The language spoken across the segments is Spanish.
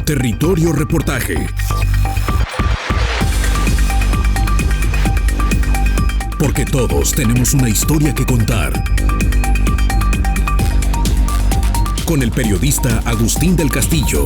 Territorio Reportaje. Porque todos tenemos una historia que contar. Con el periodista Agustín del Castillo.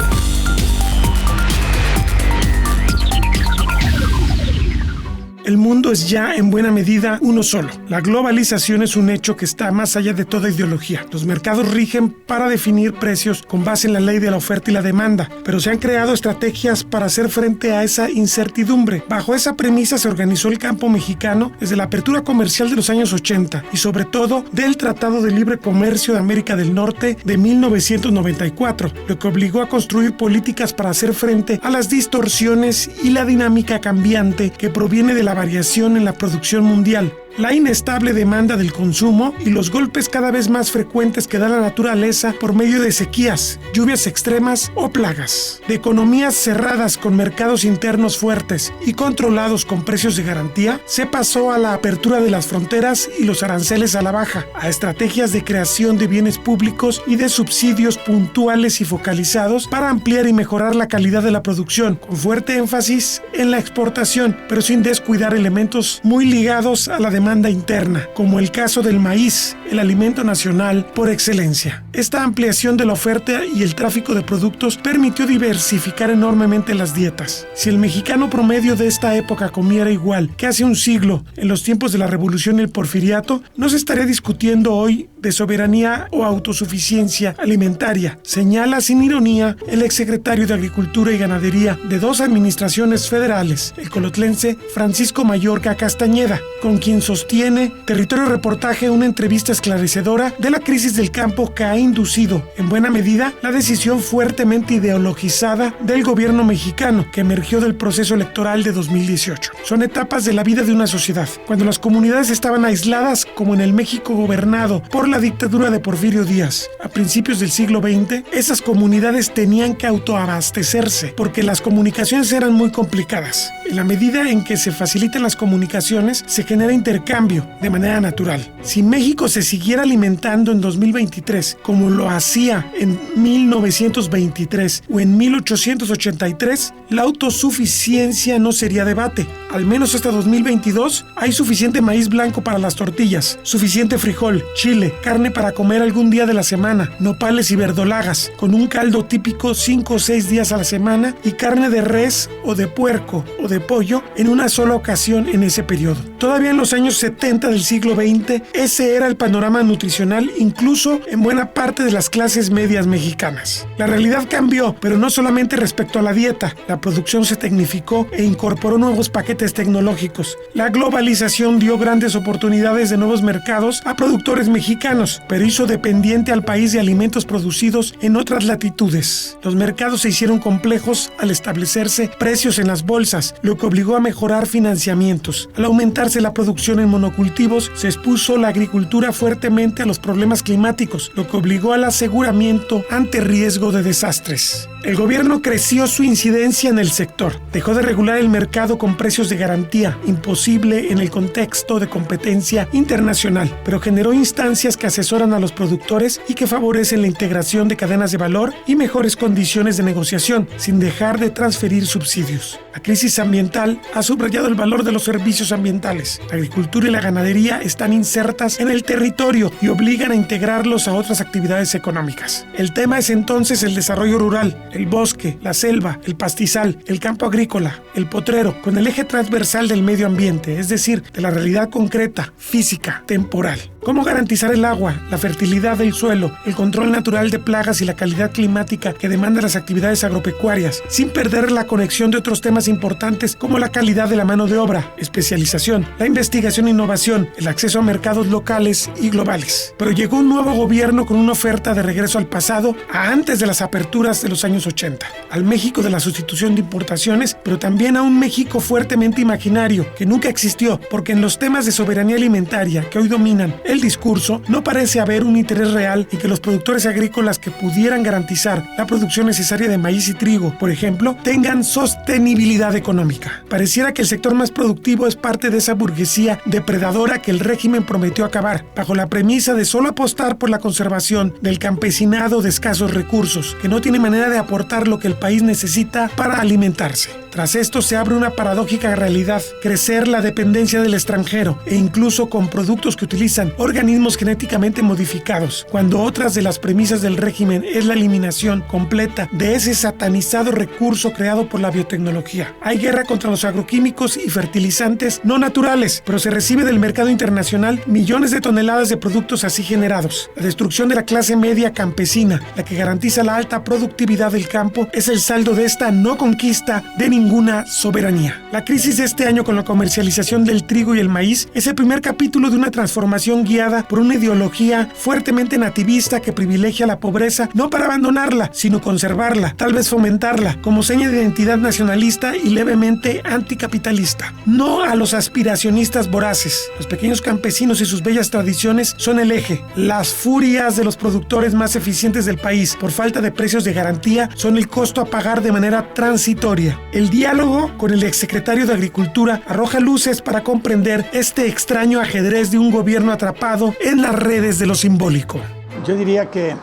El mundo es ya en buena medida uno solo. La globalización es un hecho que está más allá de toda ideología. Los mercados rigen para definir precios con base en la ley de la oferta y la demanda, pero se han creado estrategias para hacer frente a esa incertidumbre. Bajo esa premisa se organizó el campo mexicano desde la apertura comercial de los años 80 y sobre todo del Tratado de Libre Comercio de América del Norte de 1994, lo que obligó a construir políticas para hacer frente a las distorsiones y la dinámica cambiante que proviene de la variación en la producción mundial, la inestable demanda del consumo y los golpes cada vez más frecuentes que da la naturaleza por medio de sequías, lluvias extremas o plagas. De economías cerradas con mercados internos fuertes y controlados con precios de garantía, se pasó a la apertura de las fronteras y los aranceles a la baja, a estrategias de creación de bienes públicos y de subsidios puntuales y focalizados para ampliar y mejorar la calidad de la producción, con fuerte énfasis en la exportación, pero sin descuidar elementos muy ligados a la demanda interna, como el caso del maíz, el alimento nacional por excelencia. Esta ampliación de la oferta y el tráfico de productos permitió diversificar enormemente las dietas. Si el mexicano promedio de esta época comiera igual que hace un siglo, en los tiempos de la Revolución y el Porfiriato, no se estaría discutiendo hoy de soberanía o autosuficiencia alimentaria, señala sin ironía el exsecretario de Agricultura y Ganadería de dos administraciones federales, el colotlense Francisco Mayorga Castañeda, con quien sostiene Territorio Reportaje una entrevista esclarecedora de la crisis del campo que ha inducido, en buena medida, la decisión fuertemente ideologizada del gobierno mexicano que emergió del proceso electoral de 2018. Son etapas de la vida de una sociedad. Cuando las comunidades estaban aisladas, como en el México gobernado por la dictadura de Porfirio Díaz, a principios del siglo XX, esas comunidades tenían que autoabastecerse porque las comunicaciones eran muy complicadas. En la medida en que se facilitan las comunicaciones, se genera intercambio de manera natural. Si México se siguiera alimentando en 2023 como lo hacía en 1923 o en 1883, la autosuficiencia no sería debate. Al menos hasta 2022 hay suficiente maíz blanco para las tortillas, suficiente frijol, chile, carne para comer algún día de la semana, nopales y verdolagas, con un caldo típico 5 o 6 días a la semana y carne de res o de puerco o de pollo en una sola ocasión en ese periodo. Todavía en los años 70 del siglo XX, ese era el panorama nutricional incluso en buena parte de las clases medias mexicanas. La realidad cambió, pero no solamente respecto a la dieta. La producción se tecnificó e incorporó nuevos paquetes tecnológicos. La globalización dio grandes oportunidades de nuevos mercados a productores mexicanos, pero hizo dependiente al país de alimentos producidos en otras latitudes. Los mercados se hicieron complejos al establecerse precios en las bolsas, lo que obligó a mejorar financiamientos. Al aumentarse la producción en monocultivos, se expuso la agricultura fuertemente a los problemas climáticos, lo que obligó al aseguramiento ante riesgo de desastres. El gobierno creció su incidencia en el sector, dejó de regular el mercado con precios de garantía, imposible en el contexto de competencia internacional, pero generó instancias que asesoran a los productores y que favorecen la integración de cadenas de valor y mejores condiciones de negociación, sin dejar de transferir subsidios. La crisis ambiental ha subrayado el valor de los servicios ambientales. La agricultura y la ganadería están insertas en el territorio y obligan a integrarlos a otras actividades económicas. El tema es entonces el desarrollo rural, el bosque, la selva, el pastizal, el campo agrícola, el potrero, con el eje transversal del medio ambiente, es decir, de la realidad concreta, física, temporal. ¿Cómo garantizar el agua, la fertilidad del suelo, el control natural de plagas y la calidad climática que demandan las actividades agropecuarias, sin perder la conexión de otros temas importantes como la calidad de la mano de obra, especialización, la investigación e innovación, el acceso a mercados locales y globales? Pero llegó un nuevo gobierno con una oferta de regreso al pasado, a antes de las aperturas de los años 80, al México de la sustitución de importaciones, pero también a un México fuertemente imaginario, que nunca existió, porque en los temas de soberanía alimentaria que hoy dominan el discurso, no parece haber un interés real en que los productores agrícolas que pudieran garantizar la producción necesaria de maíz y trigo, por ejemplo, tengan sostenibilidad económica. Pareciera que el sector más productivo es parte de esa burguesía depredadora que el régimen prometió acabar, bajo la premisa de solo apostar por la conservación del campesinado de escasos recursos, que no tiene manera de aportar lo que el país necesita para alimentarse. Tras esto se abre una paradójica realidad: crecer la dependencia del extranjero e incluso con productos que utilizan organismos genéticamente modificados, cuando otras de las premisas del régimen es la eliminación completa de ese satanizado recurso creado por la biotecnología. Hay guerra contra los agroquímicos y fertilizantes no naturales, pero se recibe del mercado internacional millones de toneladas de productos así generados. La destrucción de la clase media campesina, la que garantiza la alta productividad del campo, es el saldo de esta no conquista de ninguna soberanía. La crisis de este año con la comercialización del trigo y el maíz es el primer capítulo de una transformación guiada por una ideología fuertemente nativista que privilegia la pobreza no para abandonarla, sino conservarla, tal vez fomentarla, como seña de identidad nacionalista y levemente anticapitalista. No a los aspiracionistas voraces. Los pequeños campesinos y sus bellas tradiciones son el eje. Las furias de los productores más eficientes del país por falta de precios de garantía son el costo a pagar de manera transitoria. El diálogo con el exsecretario de Agricultura arroja luces para comprender este extraño ajedrez de un gobierno atrapado en las redes de lo simbólico. Yo diría que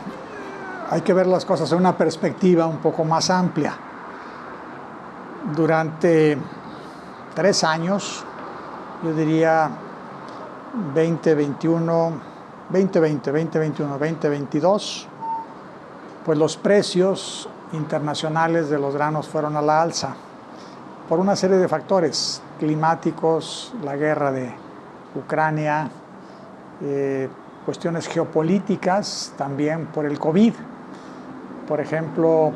hay que ver las cosas en una perspectiva un poco más amplia. Durante 3 años, yo diría 2021, 2022, pues los precios internacionales de los granos fueron a la alza por una serie de factores climáticos, la guerra de Ucrania, cuestiones geopolíticas, también por el COVID. Por ejemplo,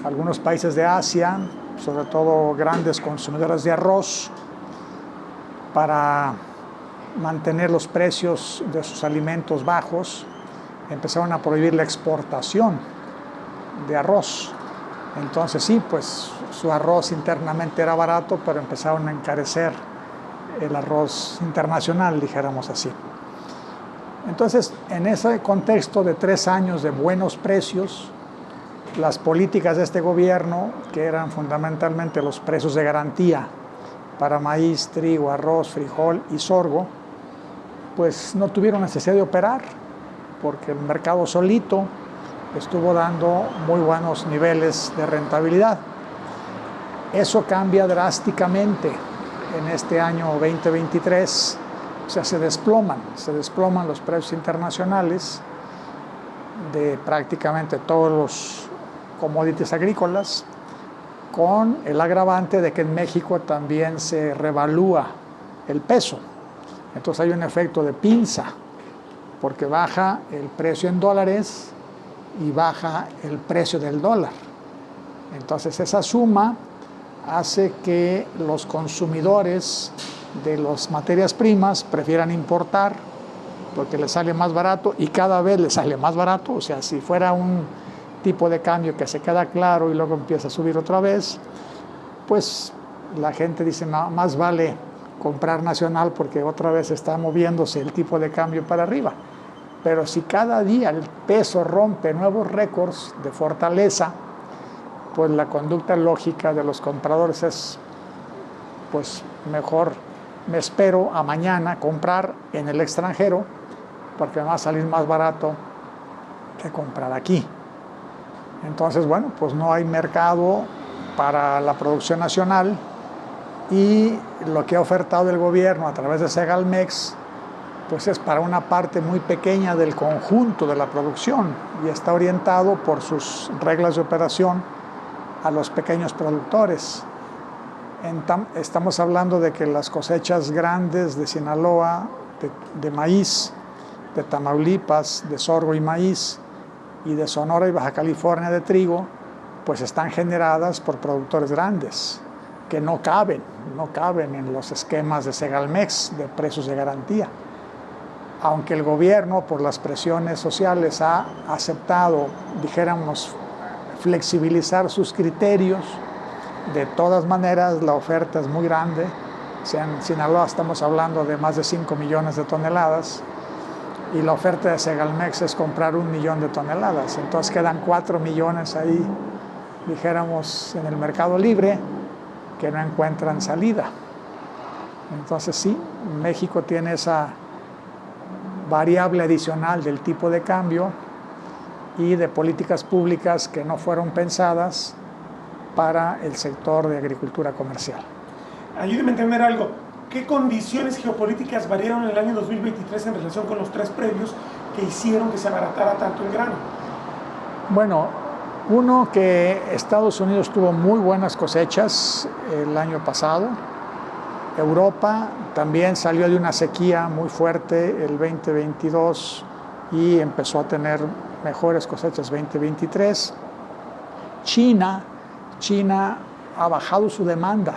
algunos países de Asia, sobre todo grandes consumidores de arroz, para mantener los precios de sus alimentos bajos, empezaron a prohibir la exportación de arroz. Entonces sí, pues su arroz internamente era barato, pero empezaron a encarecer el arroz internacional, dijéramos así. Entonces, en ese contexto de 3 años de buenos precios, las políticas de este gobierno, que eran fundamentalmente los precios de garantía para maíz, trigo, arroz, frijol y sorgo, pues no tuvieron necesidad de operar, porque el mercado solito estuvo dando muy buenos niveles de rentabilidad. Eso cambia drásticamente en este año 2023, o sea, se desploman los precios internacionales de prácticamente todos los commodities agrícolas, con el agravante de que en México también se revalúa el peso. Entonces hay un efecto de pinza, porque baja el precio en dólares y baja el precio del dólar. Entonces esa suma hace que los consumidores de las materias primas prefieran importar porque les sale más barato, y cada vez les sale más barato. O sea, si fuera un tipo de cambio que se queda claro y luego empieza a subir otra vez, pues la gente dice, no, más vale comprar nacional porque otra vez está moviéndose el tipo de cambio para arriba. Pero si cada día el peso rompe nuevos récords de fortaleza, pues la conducta lógica de los compradores es, pues mejor me espero a mañana comprar en el extranjero porque me va a salir más barato que comprar aquí. Entonces, bueno, pues no hay mercado para la producción nacional, y lo que ha ofertado el gobierno a través de Segalmex pues es para una parte muy pequeña del conjunto de la producción, y está orientado por sus reglas de operación a los pequeños productores. Estamos hablando de que las cosechas grandes de Sinaloa, de maíz, de Tamaulipas, de sorgo y maíz, y de Sonora y Baja California de trigo, pues están generadas por productores grandes que no caben en los esquemas de Segalmex de precios de garantía. Aunque el gobierno, por las presiones sociales, ha aceptado, dijéramos, flexibilizar sus criterios, de todas maneras la oferta es muy grande. O sea, en Sinaloa estamos hablando de más de 5 millones de toneladas, y la oferta de Segalmex es comprar 1 millón de toneladas. Entonces quedan 4 millones ahí, dijéramos, en el mercado libre, que no encuentran salida. Entonces sí, México tiene esa variable adicional del tipo de cambio y de políticas públicas que no fueron pensadas para el sector de agricultura comercial. Ayúdeme a entender algo. ¿Qué condiciones geopolíticas variaron en el año 2023 en relación con los 3 previos que hicieron que se abaratara tanto el grano? Bueno, uno, que Estados Unidos tuvo muy buenas cosechas el año pasado. Europa también salió de una sequía muy fuerte el 2022 y empezó a tener mejores cosechas 2023. China ha bajado su demanda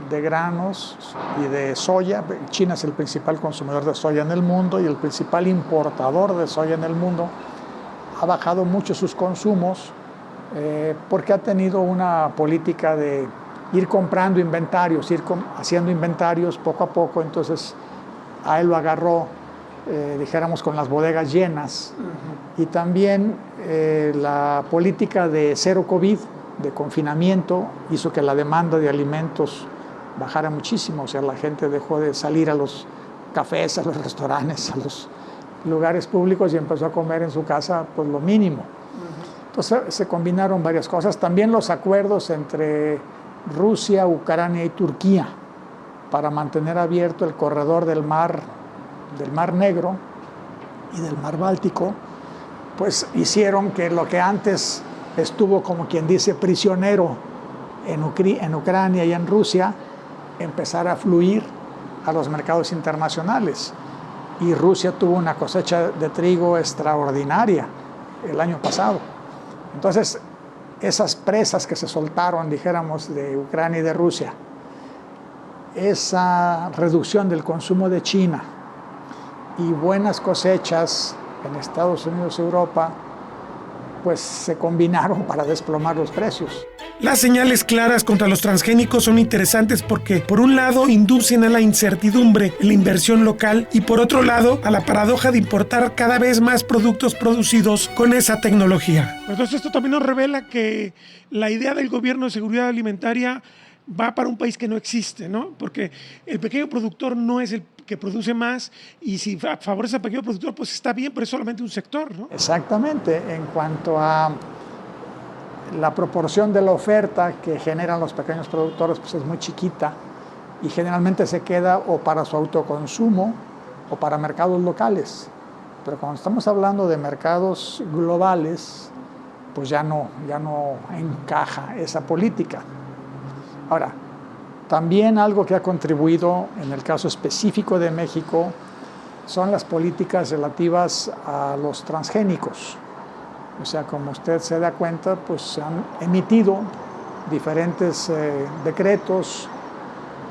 de granos y de soya. China es el principal consumidor de soya en el mundo y el principal importador de soya en el mundo. Ha bajado mucho sus consumos porque ha tenido una política de ir comprando inventarios, haciendo inventarios poco a poco. Entonces a él lo agarró, dijéramos, con las bodegas llenas. Y también la política de cero COVID, de confinamiento, hizo que la demanda de alimentos bajara muchísimo. O sea, la gente dejó de salir a los cafés, a los restaurantes, a los lugares públicos y empezó a comer en su casa pues lo mínimo. Entonces se combinaron varias cosas. También los acuerdos entre Rusia, Ucrania y Turquía para mantener abierto el corredor del Mar Negro y del Mar Báltico, pues hicieron que lo que antes estuvo, como quien dice, prisionero en Ucrania y en Rusia, empezara a fluir a los mercados internacionales. Y Rusia tuvo una cosecha de trigo extraordinaria el año pasado. Entonces, esas presas que se soltaron, dijéramos, de Ucrania y de Rusia, esa reducción del consumo de China y buenas cosechas en Estados Unidos y Europa, pues se combinaron para desplomar los precios. Las señales claras contra los transgénicos son interesantes porque, por un lado, inducen a la incertidumbre en la inversión local y, por otro lado, a la paradoja de importar cada vez más productos producidos con esa tecnología. Entonces, esto también nos revela que la idea del gobierno de seguridad alimentaria va para un país que no existe, ¿no? Porque el pequeño productor no es el que produce más y si favorece al pequeño productor, pues está bien, pero es solamente un sector, ¿no? Exactamente. En cuanto a la proporción de la oferta que generan los pequeños productores, pues es muy chiquita y generalmente se queda o para su autoconsumo o para mercados locales. Pero cuando estamos hablando de mercados globales, pues ya no encaja esa política. Ahora, también algo que ha contribuido en el caso específico de México son las políticas relativas a los transgénicos. O sea, como usted se da cuenta, pues se han emitido diferentes decretos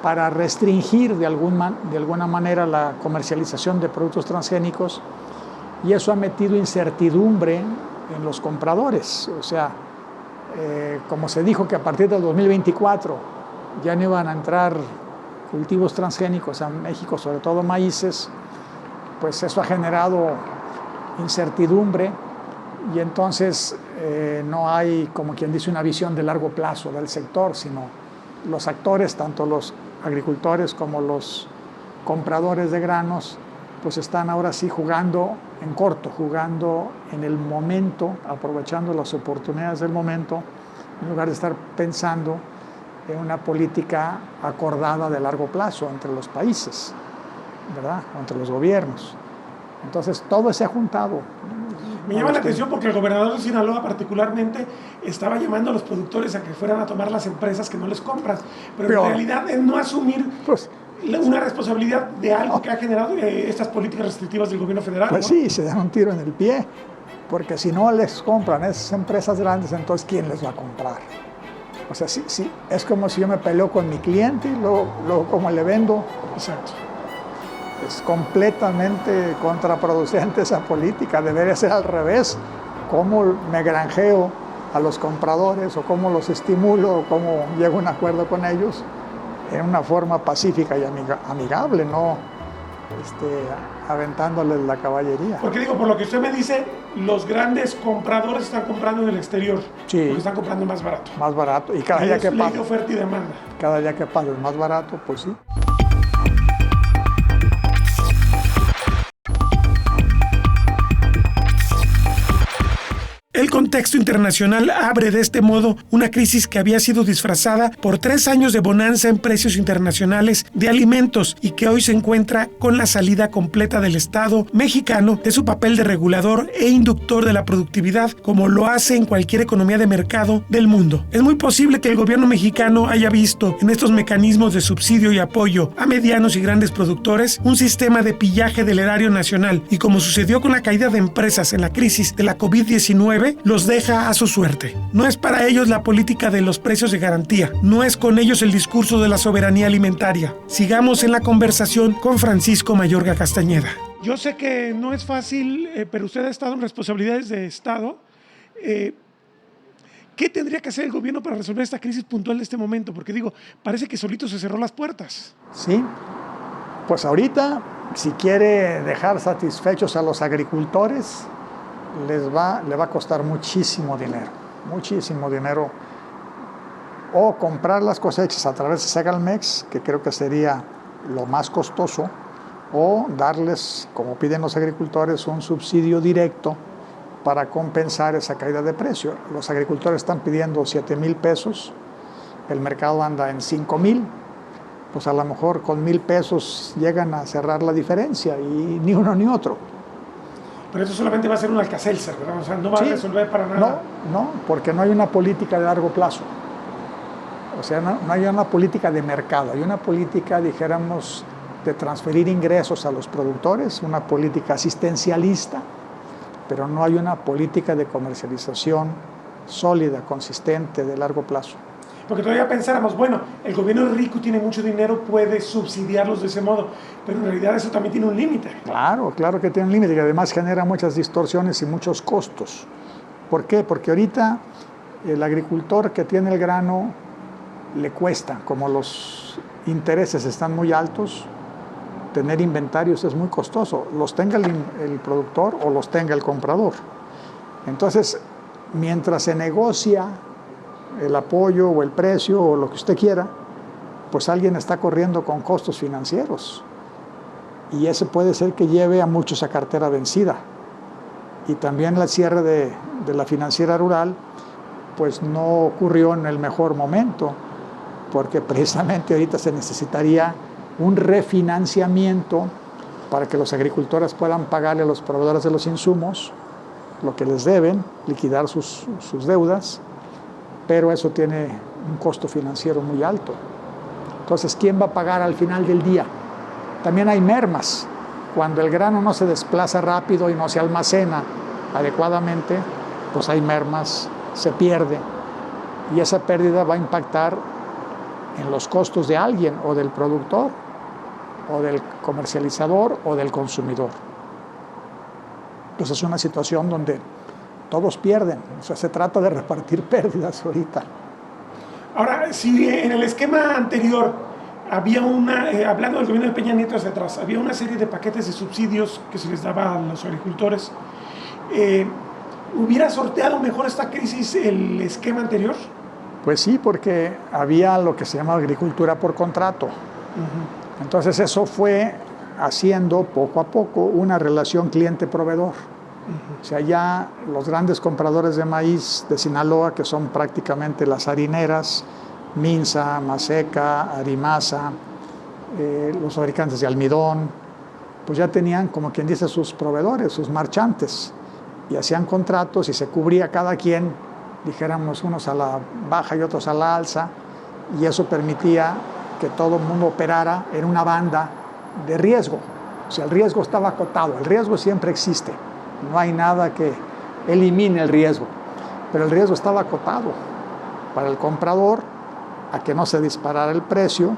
para restringir de alguna manera la comercialización de productos transgénicos y eso ha metido incertidumbre en los compradores. O sea, como se dijo que a partir del 2024 ya no iban a entrar cultivos transgénicos a México, sobre todo maíces, pues eso ha generado incertidumbre y entonces no hay, como quien dice, una visión de largo plazo del sector, sino los actores, tanto los agricultores como los compradores de granos, pues están ahora sí jugando en corto, jugando en el momento, aprovechando las oportunidades del momento, en lugar de estar pensando en una política acordada de largo plazo entre los países, ¿verdad? O entre los gobiernos. Entonces, todo se ha juntado. Me llama la atención porque el gobernador de Sinaloa particularmente estaba llamando a los productores a que fueran a tomar las empresas que no les compran, pero en realidad es no asumir una responsabilidad de algo que ha generado estas políticas restrictivas del gobierno federal. Pues ¿no? Sí, se dan un tiro en el pie, porque si no les compran esas empresas grandes, entonces ¿quién les va a comprar? O sea, sí, es como si yo me peleo con mi cliente y luego como le vendo. Exacto. Es completamente contraproducente esa política, debería ser al revés. ¿Cómo me granjeo a los compradores o cómo los estimulo o cómo llego a un acuerdo con ellos en una forma pacífica y amigable, no aventándoles la caballería. Porque digo, por lo que usted me dice, los grandes compradores están comprando en el exterior. Sí. Porque están comprando más barato. Más barato. Y cada Ahí día es que ley pasa, de oferta y demanda. cada día que pasa es más barato, pues sí. El contexto internacional abre de este modo una crisis que había sido disfrazada por 3 años de bonanza en precios internacionales de alimentos y que hoy se encuentra con la salida completa del Estado mexicano de su papel de regulador e inductor de la productividad, como lo hace en cualquier economía de mercado del mundo. Es muy posible que el gobierno mexicano haya visto en estos mecanismos de subsidio y apoyo a medianos y grandes productores un sistema de pillaje del erario nacional y, como sucedió con la caída de empresas en la crisis de la COVID-19, los deja a su suerte. No es para ellos la política de los precios de garantía, no es con ellos el discurso de la soberanía alimentaria. Sigamos en la conversación con Francisco Mayorga Castañeda. Yo sé que no es fácil, pero usted ha estado en responsabilidades de Estado. ¿Qué tendría que hacer el gobierno para resolver esta crisis puntual de este momento? Porque digo, parece que solito se cerró las puertas. Sí, pues ahorita, si quiere dejar satisfechos a los agricultores, le va a costar muchísimo dinero, o comprar las cosechas a través de Segalmex, que creo que sería lo más costoso, o darles, como piden los agricultores, un subsidio directo para compensar esa caída de precio. Los agricultores están pidiendo 7,000 pesos, el mercado anda en 5,000, pues a lo mejor con 1,000 pesos llegan a cerrar la diferencia y ni uno ni otro. Pero eso solamente va a ser un Alka-Seltzer, ¿verdad? O sea, no va a resolver para nada. No, porque no hay una política de largo plazo. O sea, no hay una política de mercado, hay una política, dijéramos, de transferir ingresos a los productores, una política asistencialista, pero no hay una política de comercialización sólida, consistente, de largo plazo. Porque todavía pensáramos, bueno, el gobierno es rico, tiene mucho dinero, puede subsidiarlos de ese modo, pero en realidad eso también tiene un límite. Claro que tiene un límite y además genera muchas distorsiones y muchos costos. ¿Por qué? Porque ahorita el agricultor que tiene el grano le cuesta, como los intereses están muy altos, tener inventarios es muy costoso, los tenga el productor o los tenga el comprador. Entonces, mientras se negocia el apoyo o el precio o lo que usted quiera, pues alguien está corriendo con costos financieros y ese puede ser que lleve a muchos a cartera vencida. Y también el cierre de la financiera rural pues no ocurrió en el mejor momento, porque precisamente ahorita se necesitaría un refinanciamiento para que los agricultores puedan pagarle a los proveedores de los insumos lo que les deben, liquidar sus deudas, pero eso tiene un costo financiero muy alto. Entonces, ¿quién va a pagar al final del día? También hay mermas. Cuando el grano no se desplaza rápido y no se almacena adecuadamente, pues hay mermas, se pierde. Y esa pérdida va a impactar en los costos de alguien, o del productor, o del comercializador, o del consumidor. Entonces es una situación donde todos pierden, o sea, se trata de repartir pérdidas ahorita. Ahora, si en el esquema anterior había hablando del gobierno de Peña Nieto hacia atrás, había una serie de paquetes de subsidios que se les daba a los agricultores, ¿hubiera sorteado mejor esta crisis el esquema anterior? Pues sí, porque había lo que se llama agricultura por contrato. Entonces eso fue haciendo poco a poco una relación cliente-proveedor. O sea, ya los grandes compradores de maíz de Sinaloa, que son prácticamente las harineras, Minsa, Maseca, Arimasa, los fabricantes de almidón, pues ya tenían, como quien dice, sus proveedores, sus marchantes, y hacían contratos y se cubría cada quien, dijéramos, unos a la baja y otros a la alza, y eso permitía que todo el mundo operara en una banda de riesgo. O sea, el riesgo estaba acotado, el riesgo siempre existe, no hay nada que elimine el riesgo, pero el riesgo estaba acotado para el comprador a que no se disparara el precio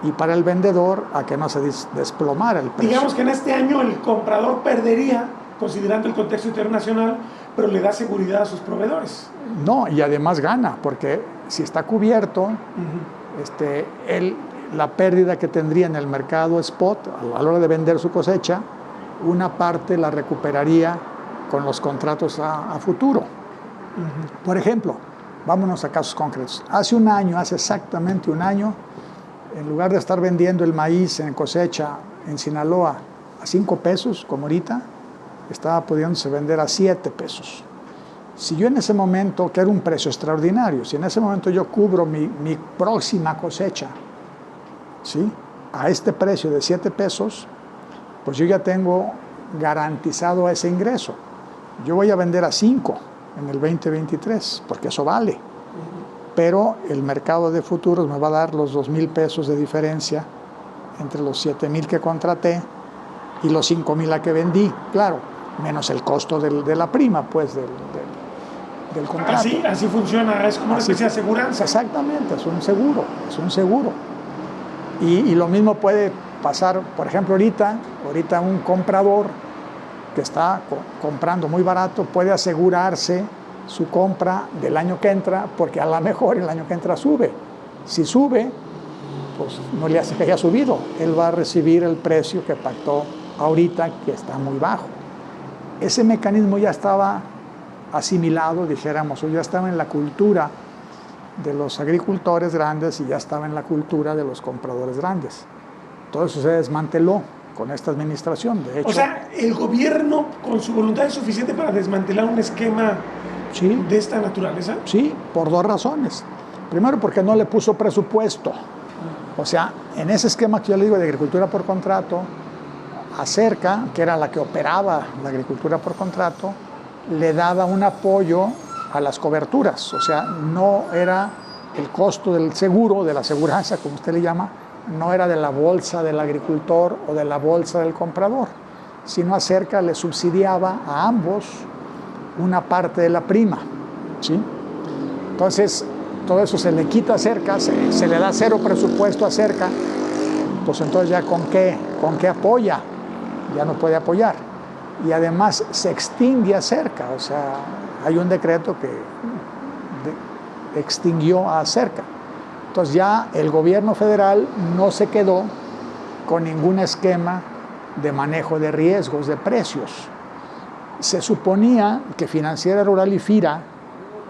y para el vendedor a que no se desplomara el precio. Digamos que en este año el comprador perdería, considerando el contexto internacional, pero le da seguridad a sus proveedores. No, y además gana, porque si está cubierto, la pérdida que tendría en el mercado spot a la hora de vender su cosecha, una parte la recuperaría con los contratos a futuro. Por ejemplo, vámonos a casos concretos. Hace exactamente un año, en lugar de estar vendiendo el maíz en cosecha en Sinaloa a 5 pesos, como ahorita, estaba pudiéndose vender a 7 pesos. Si yo en ese momento, que era un precio extraordinario, si en ese momento yo cubro mi próxima cosecha, ¿sí?, a este precio de 7 pesos, pues yo ya tengo garantizado ese ingreso. Yo voy a vender a 5 en el 2023, porque eso vale. Pero el mercado de futuros me va a dar los 2,000 pesos de diferencia entre los 7,000 que contraté y los 5,000 a que vendí, claro, menos el costo de la prima, pues, del contrato. Así funciona, es como una especie de aseguranza. Exactamente, es un seguro. Y lo mismo puede pasar, por ejemplo, ahorita un comprador que está comprando muy barato puede asegurarse su compra del año que entra, porque a lo mejor el año que entra sube. Si sube, pues no le hace que haya subido, él va a recibir el precio que pactó ahorita, que está muy bajo. Ese mecanismo ya estaba asimilado, dijéramos, o ya estaba en la cultura de los agricultores grandes y ya estaba en la cultura de los compradores grandes. Todo eso se desmanteló con esta administración, de hecho. O sea, el gobierno con su voluntad es suficiente para desmantelar un esquema de esta naturaleza. Sí, por 2 razones. Primero, porque no le puso presupuesto. O sea, en ese esquema que yo le digo de agricultura por contrato, Acerca, que era la que operaba la agricultura por contrato, le daba un apoyo a las coberturas. O sea, no era el costo del seguro, de la aseguranza, como usted le llama, no era de la bolsa del agricultor o de la bolsa del comprador, sino Acerca le subsidiaba a ambos una parte de la prima, ¿sí? Entonces, todo eso se le quita a Acerca, se le da 0 presupuesto a Acerca, pues entonces ya ¿con qué apoya? Ya no puede apoyar. Y además se extingue Acerca, o sea, hay un decreto que extinguió a Acerca. Entonces ya el gobierno federal no se quedó con ningún esquema de manejo de riesgos de precios. Se suponía que Financiera Rural y FIRA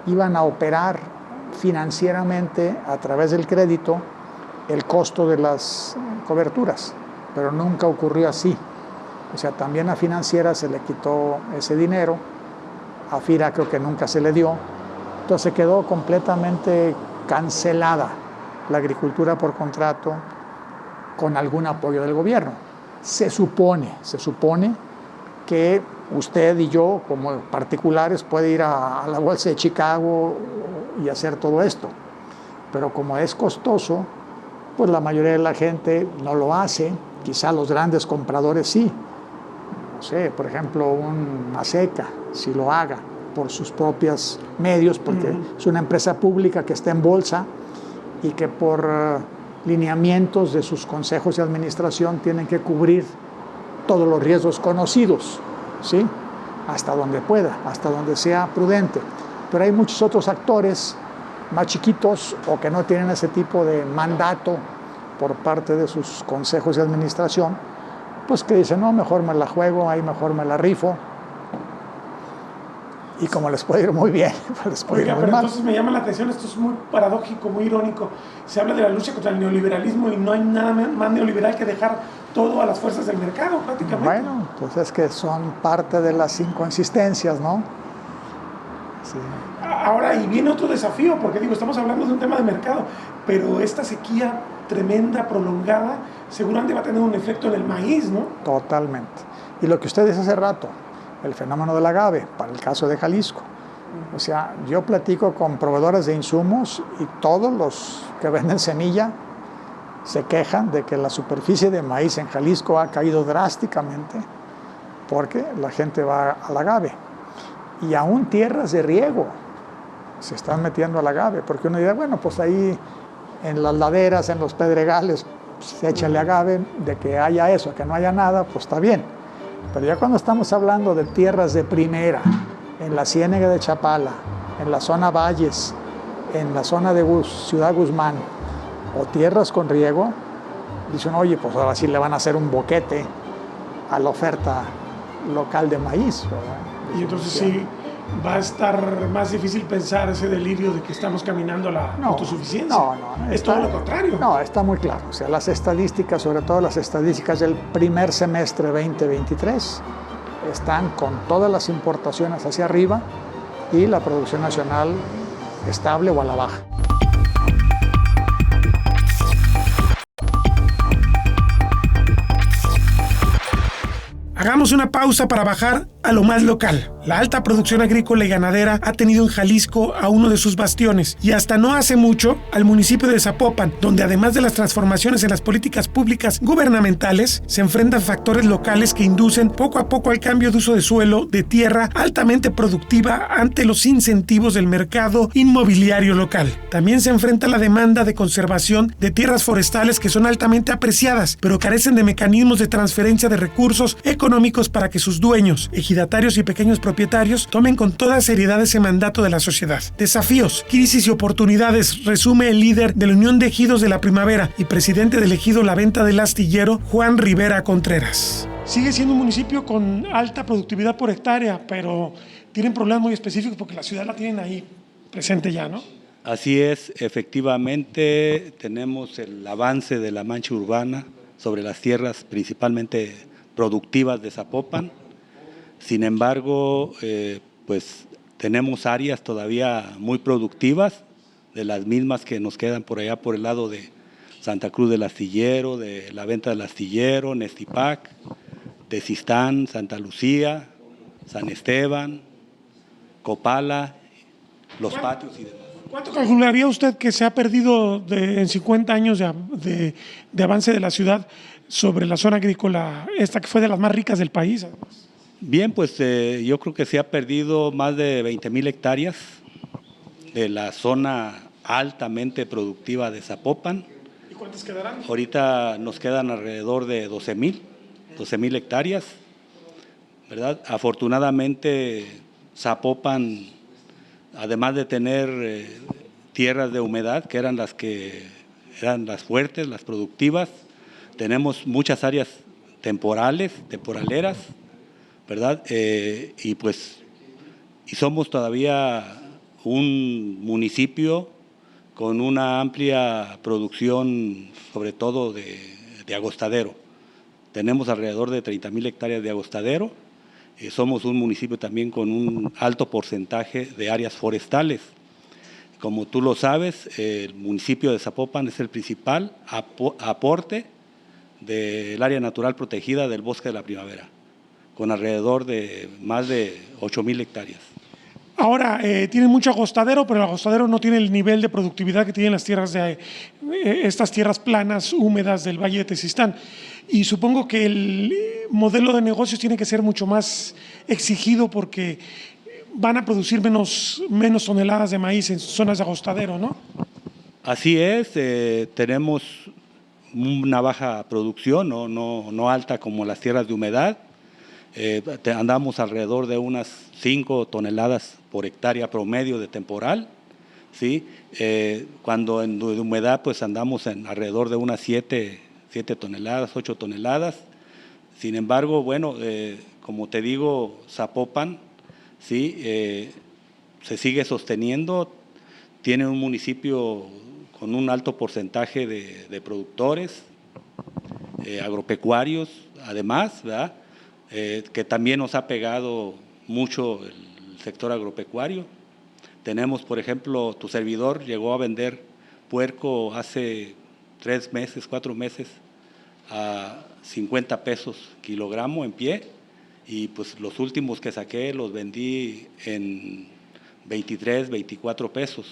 iban a operar financieramente a través del crédito el costo de las coberturas, pero nunca ocurrió así. O sea, también a Financiera se le quitó ese dinero, a FIRA creo que nunca se le dio, entonces quedó completamente cancelada la agricultura por contrato con algún apoyo del gobierno. Se supone que usted y yo, como particulares, puede ir a la Bolsa de Chicago y hacer todo esto, pero como es costoso, pues la mayoría de la gente no lo hace, quizá los grandes compradores sí. No sé, por ejemplo, un Aseca, si lo haga por sus propios medios, porque es una empresa pública que está en bolsa y que por lineamientos de sus consejos de administración tienen que cubrir todos los riesgos conocidos, ¿sí? Hasta donde pueda, hasta donde sea prudente. Pero hay muchos otros actores más chiquitos o que no tienen ese tipo de mandato por parte de sus consejos de administración, pues que dicen, no, mejor me la juego, ahí mejor me la rifo. Y como les puede ir muy bien, pues les puede ir muy mal. Entonces me llama la atención, esto es muy paradójico, muy irónico. Se habla de la lucha contra el neoliberalismo y no hay nada más neoliberal que dejar todo a las fuerzas del mercado, prácticamente. Bueno, pues es que son parte de las inconsistencias, ¿no? Sí. Ahora, y viene otro desafío, porque digo, estamos hablando de un tema de mercado, pero esta sequía tremenda, prolongada, seguramente va a tener un efecto en el maíz, ¿no? Totalmente. Y lo que usted dice hace rato, el fenómeno del agave, para el caso de Jalisco. O sea, yo platico con proveedores de insumos y todos los que venden semilla se quejan de que la superficie de maíz en Jalisco ha caído drásticamente porque la gente va al agave. Y aún tierras de riego se están metiendo al agave, porque uno dirá, bueno, pues ahí en las laderas, en los pedregales, pues échale agave, de que haya eso, que no haya nada, pues está bien. Pero ya cuando estamos hablando de tierras de primera, en la Ciénega de Chapala, en la zona Valles, en la zona de Ciudad Guzmán, o tierras con riego, dicen, oye, pues ahora sí le van a hacer un boquete a la oferta local de maíz, ¿verdad? Y entonces sí, va a estar más difícil pensar ese delirio de que estamos caminando a la autosuficiencia. No. Es todo lo contrario. No, está muy claro. O sea, las estadísticas, sobre todo las estadísticas del primer semestre 2023, están con todas las importaciones hacia arriba y la producción nacional estable o a la baja. Hagamos una pausa para bajar a lo más local. La alta producción agrícola y ganadera ha tenido en Jalisco a uno de sus bastiones y hasta no hace mucho al municipio de Zapopan, donde además de las transformaciones en las políticas públicas gubernamentales, se enfrentan factores locales que inducen poco a poco al cambio de uso de suelo de tierra altamente productiva ante los incentivos del mercado inmobiliario local. También se enfrenta la demanda de conservación de tierras forestales que son altamente apreciadas, pero carecen de mecanismos de transferencia de recursos económicos para que sus dueños, ejidatarios y pequeños propietarios tomen con toda seriedad ese mandato de la sociedad. Desafíos, crisis y oportunidades, resume el líder de la Unión de Ejidos de la Primavera y presidente del ejido La Venta del Astillero, Juan Rivera Contreras. Sigue siendo un municipio con alta productividad por hectárea, pero tienen problemas muy específicos porque la ciudad la tienen ahí presente ya, ¿no? Así es, efectivamente tenemos el avance de la mancha urbana sobre las tierras principalmente productivas de Zapopan. Sin embargo, pues tenemos áreas todavía muy productivas, de las mismas que nos quedan por allá por el lado de Santa Cruz del Astillero, de La Venta del Astillero, Nestipac, Tezistán, Santa Lucía, San Esteban, Copala, Los Patios y demás. ¿Cuánto calcularía usted que se ha perdido en 50 años de avance de la ciudad sobre la zona agrícola, esta que fue de las más ricas del país? Bien, pues yo creo que se ha perdido más de 20,000 hectáreas de la zona altamente productiva de Zapopan. ¿Y cuántas quedarán? Ahorita nos quedan alrededor de 12,000 hectáreas, ¿verdad? Afortunadamente Zapopan, además de tener tierras de humedad, que eran las fuertes, las productivas, tenemos muchas áreas temporaleras, ¿verdad? Y somos todavía un municipio con una amplia producción, sobre todo de agostadero. Tenemos alrededor de 30,000 hectáreas de agostadero. Somos un municipio también con un alto porcentaje de áreas forestales. Como tú lo sabes, el municipio de Zapopan es el principal aporte del área natural protegida del Bosque de la Primavera, con alrededor de más de 8,000 hectáreas. Ahora, tienen mucho agostadero, pero el agostadero no tiene el nivel de productividad que tienen las tierras estas tierras planas, húmedas del Valle de Tezistán. Y supongo que el modelo de negocios tiene que ser mucho más exigido porque van a producir menos toneladas de maíz en zonas de agostadero, ¿no? Así es, tenemos una baja producción, no alta como las tierras de humedad. Andamos alrededor de unas 5 toneladas por hectárea promedio de temporal, ¿sí? Cuando en de humedad pues andamos en alrededor de unas 7 toneladas, 8 toneladas. Sin embargo, bueno, como te digo, Zapopan, ¿sí? Se sigue sosteniendo, tiene un municipio con un alto porcentaje de productores, agropecuarios, además, ¿verdad? Que también nos ha pegado mucho el sector agropecuario. Tenemos, por ejemplo, tu servidor llegó a vender puerco hace 3 meses, 4 meses, a 50 pesos kilogramo en pie, y pues los últimos que saqué los vendí en 23, 24 pesos.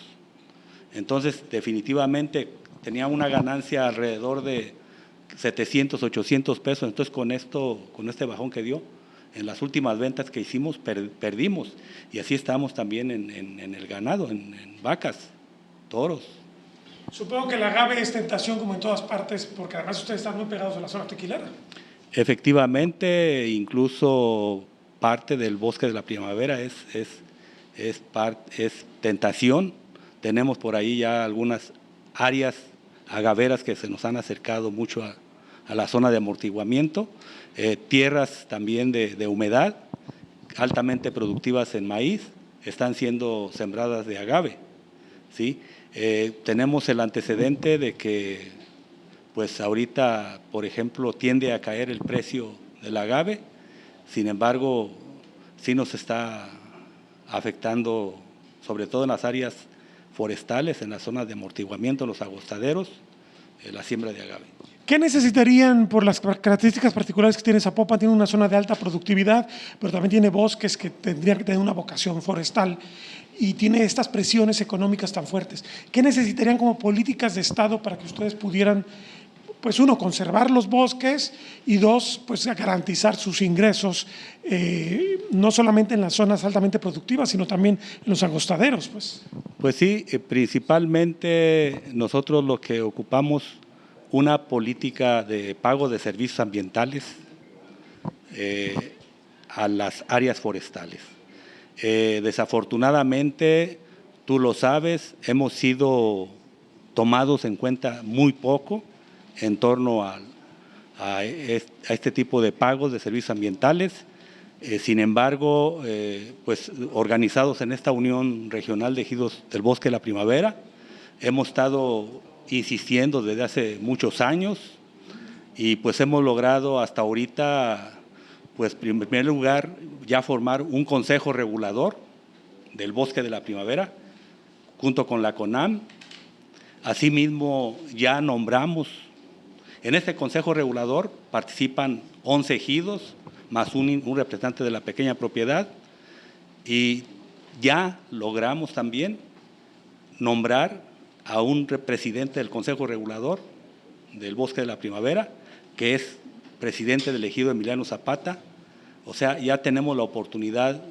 Entonces, definitivamente tenía una ganancia alrededor de 700, 800 pesos. Entonces, con este bajón que dio, en las últimas ventas que hicimos, perdimos. Y así estamos también en el ganado, en vacas, toros. Supongo que el agave es tentación como en todas partes, porque además ustedes están muy pegados a la zona tequilera. Efectivamente, incluso parte del Bosque de la Primavera es tentación. Tenemos por ahí ya algunas áreas agaveras que se nos han acercado mucho a la zona de amortiguamiento, tierras también de humedad, altamente productivas en maíz, están siendo sembradas de agave, ¿sí? Tenemos el antecedente de que, pues ahorita, por ejemplo, tiende a caer el precio del agave, sin embargo, sí nos está afectando, sobre todo en las áreas forestales, en las zonas de amortiguamiento, en los agostaderos, la siembra de agave. ¿Qué necesitarían por las características particulares que tiene Zapopan? Tiene una zona de alta productividad, pero también tiene bosques que tendrían que tener una vocación forestal y tiene estas presiones económicas tan fuertes. ¿Qué necesitarían como políticas de Estado para que ustedes pudieran, pues uno, conservar los bosques y dos, pues garantizar sus ingresos, no solamente en las zonas altamente productivas, sino también en los agostaderos? Pues sí, principalmente nosotros lo que ocupamos una política de pago de servicios ambientales a las áreas forestales. Desafortunadamente, tú lo sabes, hemos sido tomados en cuenta muy poco en torno a este tipo de pagos de servicios ambientales. Sin embargo, pues organizados en esta Unión Regional de Ejidos del Bosque de la Primavera, hemos estado insistiendo desde hace muchos años y pues hemos logrado hasta ahorita, pues en primer lugar, ya formar un consejo regulador del Bosque de la Primavera junto con la CONAM. Asimismo, ya nombramos, en este consejo regulador participan 11 ejidos más un representante de la pequeña propiedad y ya logramos también nombrar a un presidente del Consejo Regulador del Bosque de la Primavera, que es presidente del ejido Emiliano Zapata. O sea, ya tenemos la oportunidad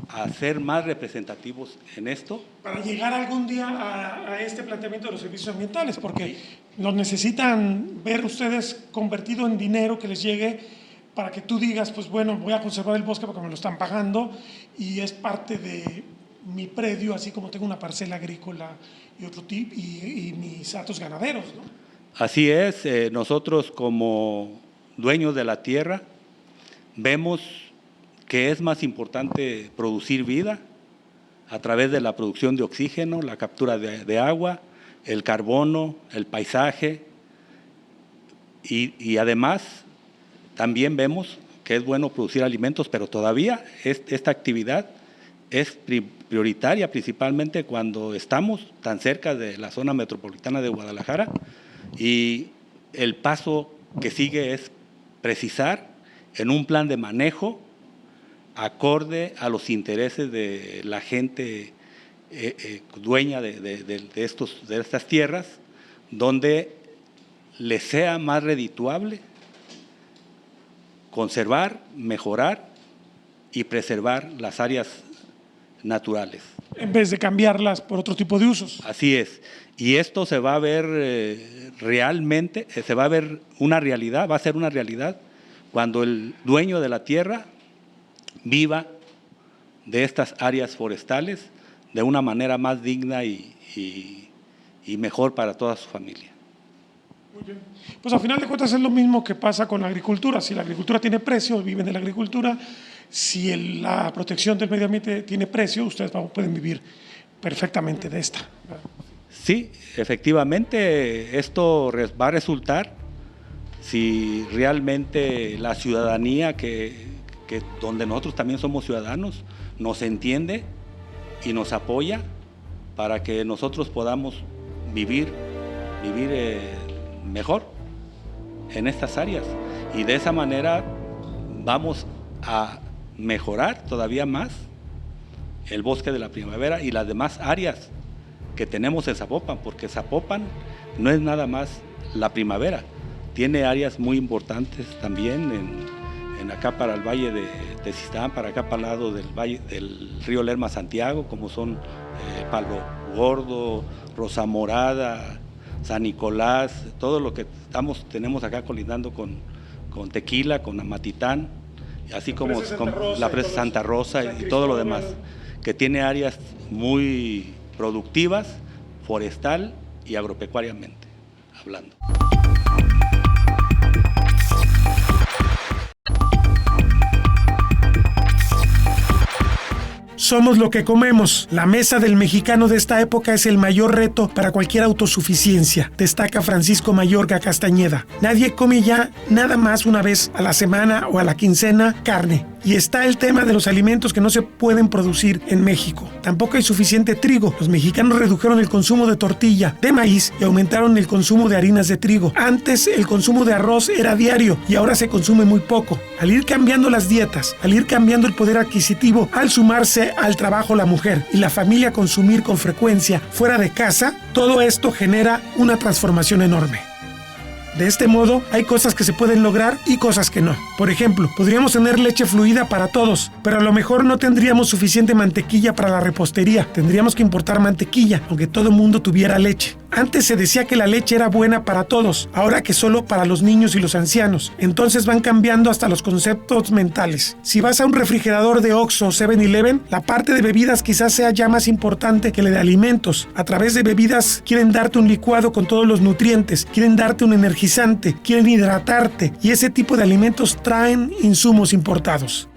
a ser más representativos en esto. Para llegar algún día a este planteamiento de los servicios ambientales, porque los necesitan ver ustedes convertido en dinero que les llegue para que tú digas, pues bueno, voy a conservar el bosque porque me lo están pagando y es parte de mi predio, así como tengo una parcela agrícola y otro tipo, y mis hatos ganaderos, ¿no? Así es, nosotros como dueños de la tierra vemos que es más importante producir vida a través de la producción de oxígeno, la captura de agua, el carbono, el paisaje y además también vemos que es bueno producir alimentos, pero todavía esta actividad es prioritaria, principalmente cuando estamos tan cerca de la zona metropolitana de Guadalajara, y el paso que sigue es precisar en un plan de manejo acorde a los intereses de la gente dueña de estas tierras, donde les sea más redituable conservar, mejorar y preservar las áreas naturales. En vez de cambiarlas por otro tipo de usos. Así es. Y esto se va a ver realmente, se va a ver una realidad, va a ser una realidad cuando el dueño de la tierra viva de estas áreas forestales de una manera más digna y mejor para toda su familia. Muy bien. Pues al final de cuentas es lo mismo que pasa con la agricultura. Si la agricultura tiene precio, viven de la agricultura. Si la protección del medio ambiente tiene precio, ustedes pueden vivir perfectamente de esta. Sí, efectivamente, esto va a resultar si realmente la ciudadanía, que donde nosotros también somos ciudadanos, nos entiende y nos apoya para que nosotros podamos vivir mejor en estas áreas. Y de esa manera vamos a mejorar todavía más el Bosque de la Primavera y las demás áreas que tenemos en Zapopan, porque Zapopan no es nada más la primavera, tiene áreas muy importantes también en acá para el valle de Tezistán, para acá para el lado del valle del río Lerma Santiago, como son Palo Gordo, Rosa Morada, San Nicolás, todo lo que tenemos acá colindando con Tequila, con Amatitán, así como la presa Santa Rosa y todo lo demás, que tiene áreas muy productivas, forestal y agropecuariamente hablando. Somos lo que comemos. La mesa del mexicano de esta época es el mayor reto para cualquier autosuficiencia, destaca Francisco Mayorga Castañeda. Nadie come ya nada más una vez a la semana o a la quincena carne. Y está el tema de los alimentos que no se pueden producir en México. Tampoco hay suficiente trigo. Los mexicanos redujeron el consumo de tortilla, de maíz y aumentaron el consumo de harinas de trigo. Antes el consumo de arroz era diario y ahora se consume muy poco. Al ir cambiando las dietas, al ir cambiando el poder adquisitivo, al sumarse al trabajo la mujer y la familia a consumir con frecuencia fuera de casa, todo esto genera una transformación enorme. De este modo, hay cosas que se pueden lograr y cosas que no. Por ejemplo, podríamos tener leche fluida para todos, pero a lo mejor no tendríamos suficiente mantequilla para la repostería. Tendríamos que importar mantequilla, aunque todo el mundo tuviera leche. Antes se decía que la leche era buena para todos, ahora que solo para los niños y los ancianos. Entonces van cambiando hasta los conceptos mentales. Si vas a un refrigerador de Oxxo o 7-Eleven, la parte de bebidas quizás sea ya más importante que la de alimentos. A través de bebidas quieren darte un licuado con todos los nutrientes, quieren darte un energizante, quieren hidratarte, y ese tipo de alimentos traen insumos importados.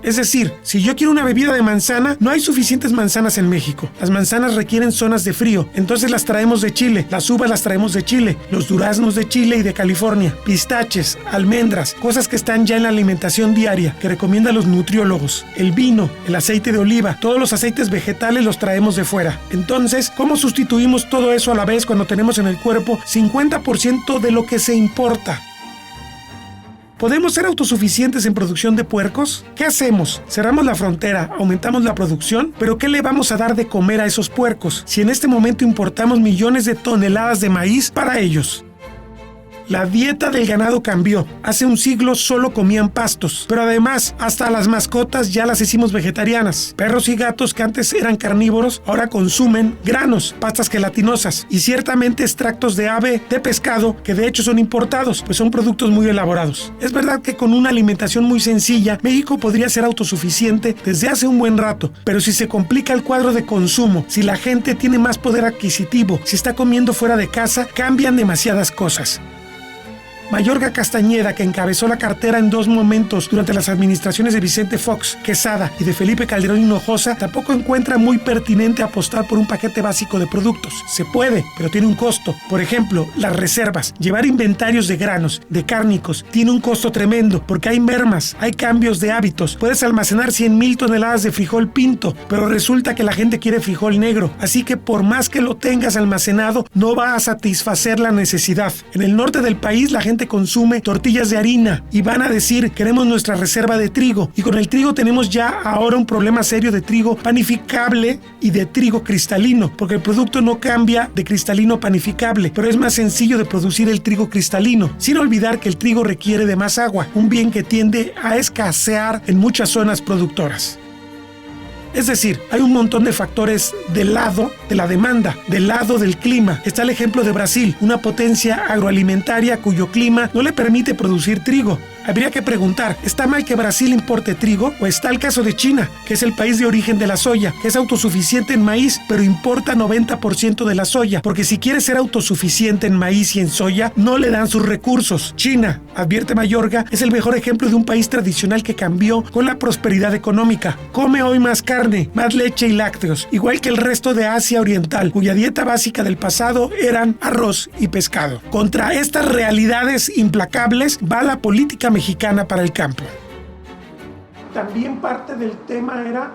Es decir, si yo quiero una bebida de manzana, no hay suficientes manzanas en México. Las manzanas requieren zonas de frío, entonces las traemos de Chile. Las uvas las traemos de Chile, los duraznos de Chile y de California, pistaches, almendras, cosas que están ya en la alimentación diaria, que recomiendan los nutriólogos. El vino, el aceite de oliva, todos los aceites vegetales los traemos de fuera. Entonces, ¿cómo sustituimos todo eso a la vez cuando tenemos en el cuerpo 50% de lo que se importa? ¿Podemos ser autosuficientes en producción de puercos? ¿Qué hacemos? ¿Cerramos la frontera? ¿Aumentamos la producción? ¿Pero qué le vamos a dar de comer a esos puercos si en este momento importamos millones de toneladas de maíz para ellos? La dieta del ganado cambió. Hace un siglo solo comían pastos, pero además hasta las mascotas ya las hicimos vegetarianas. Perros y gatos que antes eran carnívoros ahora consumen granos, pastas gelatinosas y ciertamente extractos de ave, de pescado, que de hecho son importados, pues son productos muy elaborados. Es verdad que con una alimentación muy sencilla, México podría ser autosuficiente desde hace un buen rato, pero si se complica el cuadro de consumo, si la gente tiene más poder adquisitivo, si está comiendo fuera de casa, cambian demasiadas cosas. Mayorga Castañeda, que encabezó la cartera en dos momentos durante las administraciones de Vicente Fox, Quesada y de Felipe Calderón Hinojosa, tampoco encuentra muy pertinente apostar por un paquete básico de productos. Se puede, pero tiene un costo. Por ejemplo, las reservas. Llevar inventarios de granos, de cárnicos, tiene un costo tremendo, porque hay mermas, hay cambios de hábitos. Puedes almacenar 100,000 toneladas de frijol pinto, pero resulta que la gente quiere frijol negro. Así que por más que lo tengas almacenado, no va a satisfacer la necesidad. En el norte del país, la gente consume tortillas de harina y van a decir queremos nuestra reserva de trigo, y con el trigo tenemos ya ahora un problema serio de trigo panificable y de trigo cristalino, porque el producto no cambia de cristalino a panificable, pero es más sencillo de producir el trigo cristalino, sin olvidar que el trigo requiere de más agua, un bien que tiende a escasear en muchas zonas productoras. Es decir, hay un montón de factores del lado de la demanda, del lado del clima. Está el ejemplo de Brasil, una potencia agroalimentaria cuyo clima no le permite producir trigo. Habría que preguntar, ¿está mal que Brasil importe trigo? ¿O está el caso de China, que es el país de origen de la soya, que es autosuficiente en maíz, pero importa 90% de la soya? Porque si quiere ser autosuficiente en maíz y en soya, no le dan sus recursos. China, advierte Mayorga, es el mejor ejemplo de un país tradicional que cambió con la prosperidad económica. Come hoy más carne, más leche y lácteos, igual que el resto de Asia Oriental, cuya dieta básica del pasado eran arroz y pescado. Contra estas realidades implacables va la política mexicana para el campo. También parte del tema era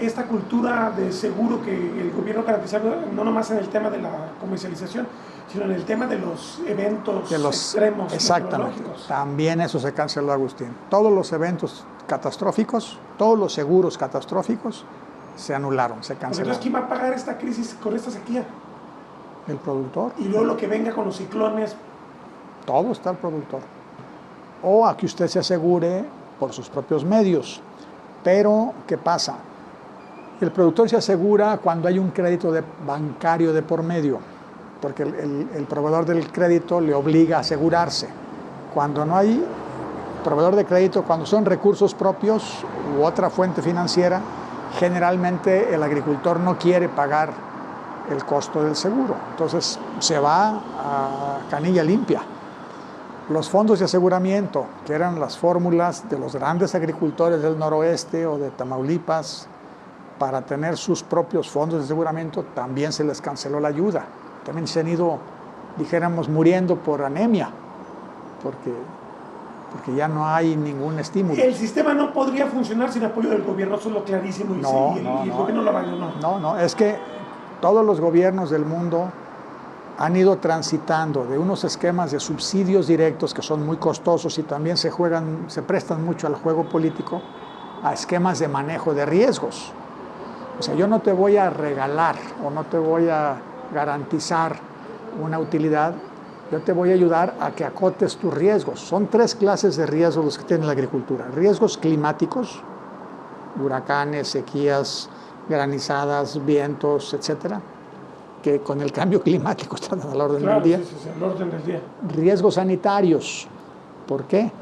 esta cultura de seguro que el gobierno garantizaba, no nomás en el tema de la comercialización, sino en el tema de los eventos extremos. Exactamente. También eso se canceló, Agustín. Todos los eventos catastróficos, todos los seguros catastróficos se anularon, se cancelaron. Entonces, ¿quién va a pagar esta crisis con esta sequía? El productor. Y luego lo que venga con los ciclones. Todo está el productor. O a que usted se asegure por sus propios medios. Pero, ¿qué pasa? El productor se asegura cuando hay un crédito bancario de por medio, porque el proveedor del crédito le obliga a asegurarse. Cuando no hay proveedor de crédito, cuando son recursos propios u otra fuente financiera, generalmente el agricultor no quiere pagar el costo del seguro. Entonces se va a canilla limpia. Los fondos de aseguramiento, que eran las fórmulas de los grandes agricultores del noroeste o de Tamaulipas, para tener sus propios fondos de aseguramiento, también se les canceló la ayuda. También se han ido, dijéramos, muriendo por anemia, porque ya no hay ningún estímulo. El sistema no podría funcionar sin apoyo del gobierno, eso es lo clarísimo, y el gobierno lo abandonó. No, es que todos los gobiernos del mundo han ido transitando de unos esquemas de subsidios directos que son muy costosos y también se prestan mucho al juego político, a esquemas de manejo de riesgos. O sea, yo no te voy a regalar o no te voy a garantizar una utilidad, yo te voy a ayudar a que acotes tus riesgos. Son 3 clases de riesgos los que tiene la agricultura. Riesgos climáticos, huracanes, sequías, granizadas, vientos, etcétera, que con el cambio climático están a la orden del día. Sí, al orden del día. Riesgos sanitarios. ¿Por qué?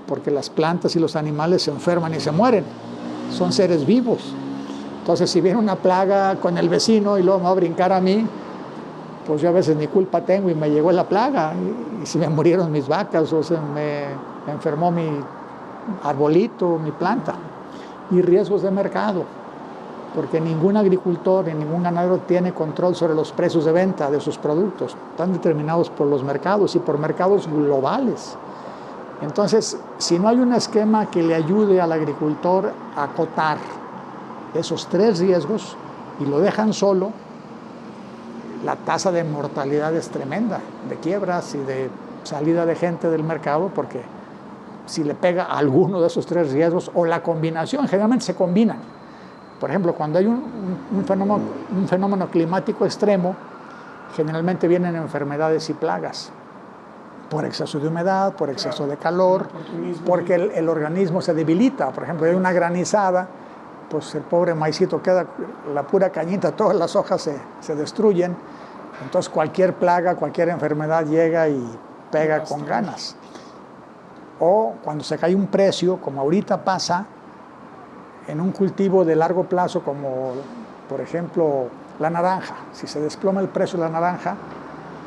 Porque las plantas y los animales se enferman y se mueren. Son seres vivos. Entonces, si viene una plaga con el vecino y luego me va a brincar a mí, pues yo a veces ni culpa tengo y me llegó la plaga. Y si me murieron mis vacas o se me enfermó mi arbolito, mi planta. Y riesgos de mercado, porque ningún agricultor y ningún ganadero tiene control sobre los precios de venta de sus productos. Están determinados por los mercados y por mercados globales. Entonces, si no hay un esquema que le ayude al agricultor a acotar esos 3 riesgos y lo dejan solo, la tasa de mortalidad es tremenda, de quiebras y de salida de gente del mercado, porque si le pega a alguno de esos 3 riesgos o la combinación, generalmente se combinan. Por ejemplo, cuando hay un fenómeno climático extremo, generalmente vienen enfermedades y plagas por exceso de humedad, por exceso de calor, porque el organismo se debilita. Por ejemplo, hay una granizada, pues el pobre maicito queda la pura cañita, todas las hojas se destruyen. Entonces cualquier plaga, cualquier enfermedad llega y pega con ganas. O cuando se cae un precio, como ahorita pasa, en un cultivo de largo plazo, como por ejemplo la naranja. Si se desploma el precio de la naranja,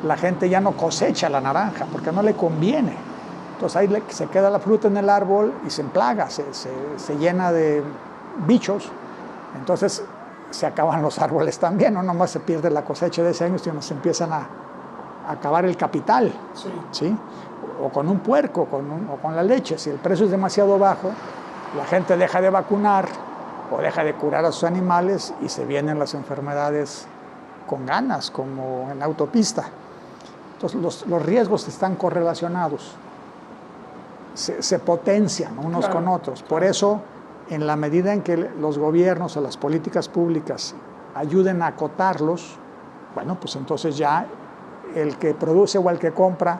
la gente ya no cosecha la naranja porque no le conviene. Entonces ahí se queda la fruta en el árbol y se emplaga, se llena de bichos. Entonces se acaban los árboles también, no nomás se pierde la cosecha de ese año, sino se empiezan a acabar el capital. Sí. ¿Sí? O con un puerco o con la leche. Si el precio es demasiado bajo, la gente deja de vacunar o deja de curar a sus animales y se vienen las enfermedades con ganas, como en la autopista. Entonces los riesgos están correlacionados, se potencian unos con otros. Por eso, en la medida en que los gobiernos o las políticas públicas ayuden a acotarlos, bueno, pues entonces ya el que produce o el que compra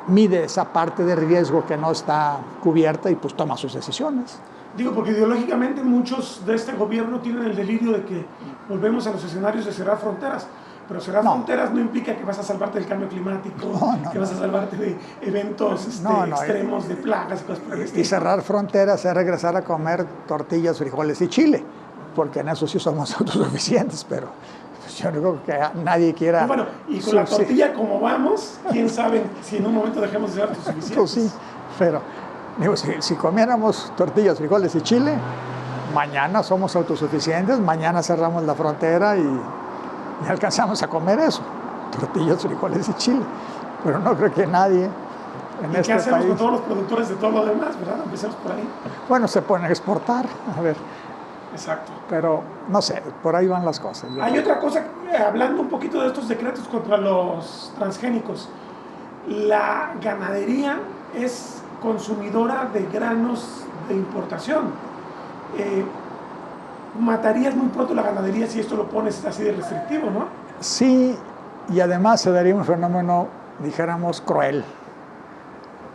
mide esa parte de riesgo que no está cubierta y pues toma sus decisiones. Digo, porque ideológicamente muchos de este gobierno tienen el delirio de que volvemos a los escenarios de cerrar fronteras, pero cerrar fronteras no implica que vas a salvarte del cambio climático, que vas a salvarte de eventos extremos, de plagas y cosas por el estilo. Y cerrar fronteras es regresar a comer tortillas, frijoles y chile, porque en eso sí somos autosuficientes, pero yo no creo que nadie quiera... Bueno, y con la tortilla como vamos, quién sabe si en un momento dejemos de ser autosuficientes. Pues sí, pero digo, si comiéramos tortillas, frijoles y chile, mañana somos autosuficientes, mañana cerramos la frontera y alcanzamos a comer eso, tortillas, frijoles y chile. Pero no creo que nadie en este país... ¿Y qué hacemos con todos los productores de todo lo demás, verdad? Empecemos por ahí. Bueno, se pueden exportar, a ver. Exacto. Pero, no sé, por ahí van las cosas. Hay otra cosa, hablando un poquito de estos decretos contra los transgénicos. La ganadería es consumidora de granos de importación. Matarías muy pronto la ganadería si esto lo pones así de restrictivo, ¿no? Sí, y además se daría un fenómeno, dijéramos, cruel,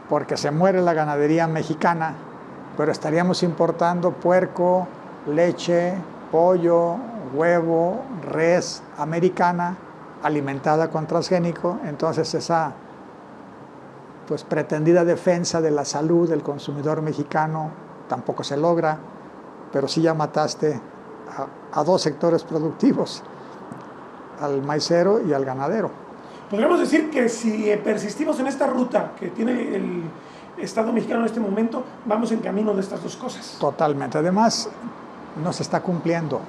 porque se muere la ganadería mexicana, pero estaríamos importando puerco, leche, pollo, huevo, res americana alimentada con transgénico. Entonces esa pues pretendida defensa de la salud del consumidor mexicano tampoco se logra, pero sí ya mataste a 2 sectores productivos, al maicero y al ganadero. Podríamos decir que si persistimos en esta ruta que tiene el Estado mexicano en este momento, vamos en camino de estas 2 cosas. Totalmente. Además, no se está cumpliendo.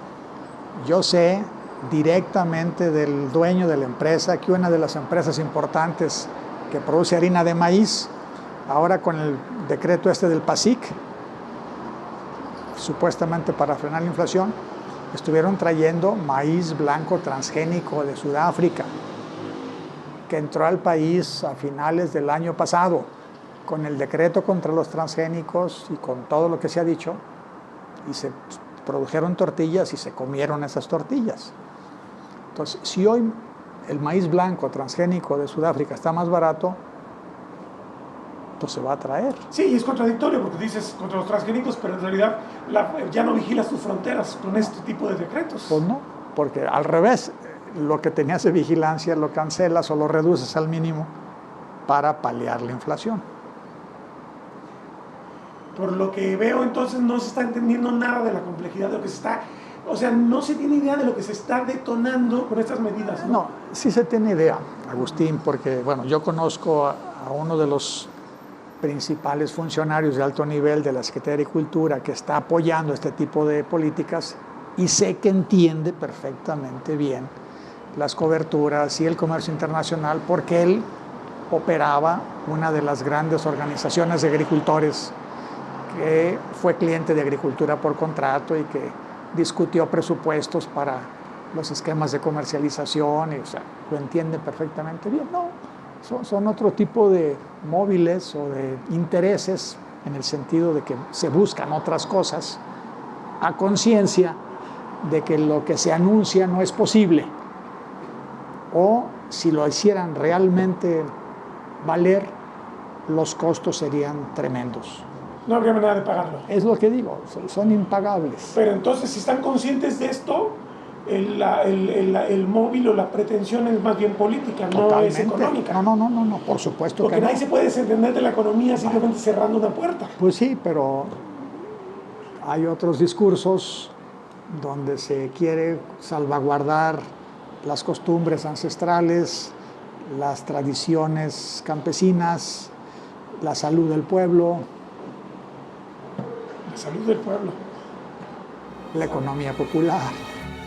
Yo sé directamente del dueño de la empresa que una de las empresas importantes que produce harina de maíz, ahora con el decreto del PASIC, supuestamente para frenar la inflación, estuvieron trayendo maíz blanco transgénico de Sudáfrica, que entró al país a finales del año pasado, con el decreto contra los transgénicos y con todo lo que se ha dicho, y se produjeron tortillas y se comieron esas tortillas. Entonces, si hoy el maíz blanco transgénico de Sudáfrica está más barato, pues se va a traer. Sí, es contradictorio porque dices contra los transgénicos, pero en realidad ya no vigilas tus fronteras con este tipo de decretos. Pues no, porque al revés, lo que tenías de vigilancia lo cancelas o lo reduces al mínimo para paliar la inflación. Por lo que veo, entonces no se está entendiendo nada de la complejidad de lo que se está... O sea, no se tiene idea de lo que se está detonando con estas medidas, ¿no? No, sí se tiene idea, Agustín, porque, bueno, yo conozco a uno de los principales funcionarios de alto nivel de la Secretaría de Agricultura que está apoyando este tipo de políticas y sé que entiende perfectamente bien las coberturas y el comercio internacional porque él operaba una de las grandes organizaciones de agricultores que fue cliente de Agricultura por Contrato y que discutió presupuestos para los esquemas de comercialización, y, o sea, lo entiende perfectamente bien. No, son otro tipo de móviles o de intereses en el sentido de que se buscan otras cosas a conciencia de que lo que se anuncia no es posible, o si lo hicieran realmente valer, los costos serían tremendos. No habría manera de pagarlo. Es lo que digo, son impagables. Pero entonces, si están conscientes de esto, el móvil o la pretensión es más bien política, Totalmente. No es económica. No, por supuesto porque que no. nadie se puede desentender de la economía simplemente cerrando una puerta. Pues sí, pero hay otros discursos donde se quiere salvaguardar las costumbres ancestrales, las tradiciones campesinas, la salud del pueblo. La salud del pueblo. La economía popular.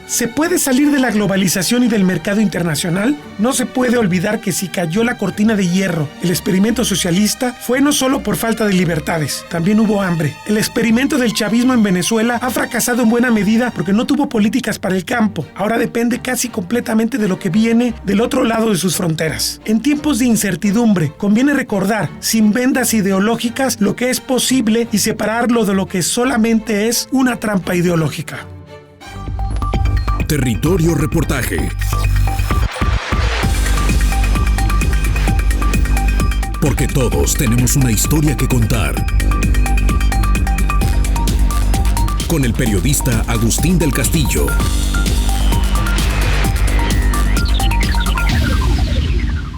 ¿Se puede salir de la globalización y del mercado internacional? No se puede olvidar que si cayó la cortina de hierro, el experimento socialista fue no solo por falta de libertades, también hubo hambre. El experimento del chavismo en Venezuela ha fracasado en buena medida porque no tuvo políticas para el campo. Ahora depende casi completamente de lo que viene del otro lado de sus fronteras. En tiempos de incertidumbre, conviene recordar, sin vendas ideológicas, lo que es posible y separarlo de lo que solamente es una trampa ideológica. Territorio Reportaje. Porque todos tenemos una historia que contar. Con el periodista Agustín del Castillo.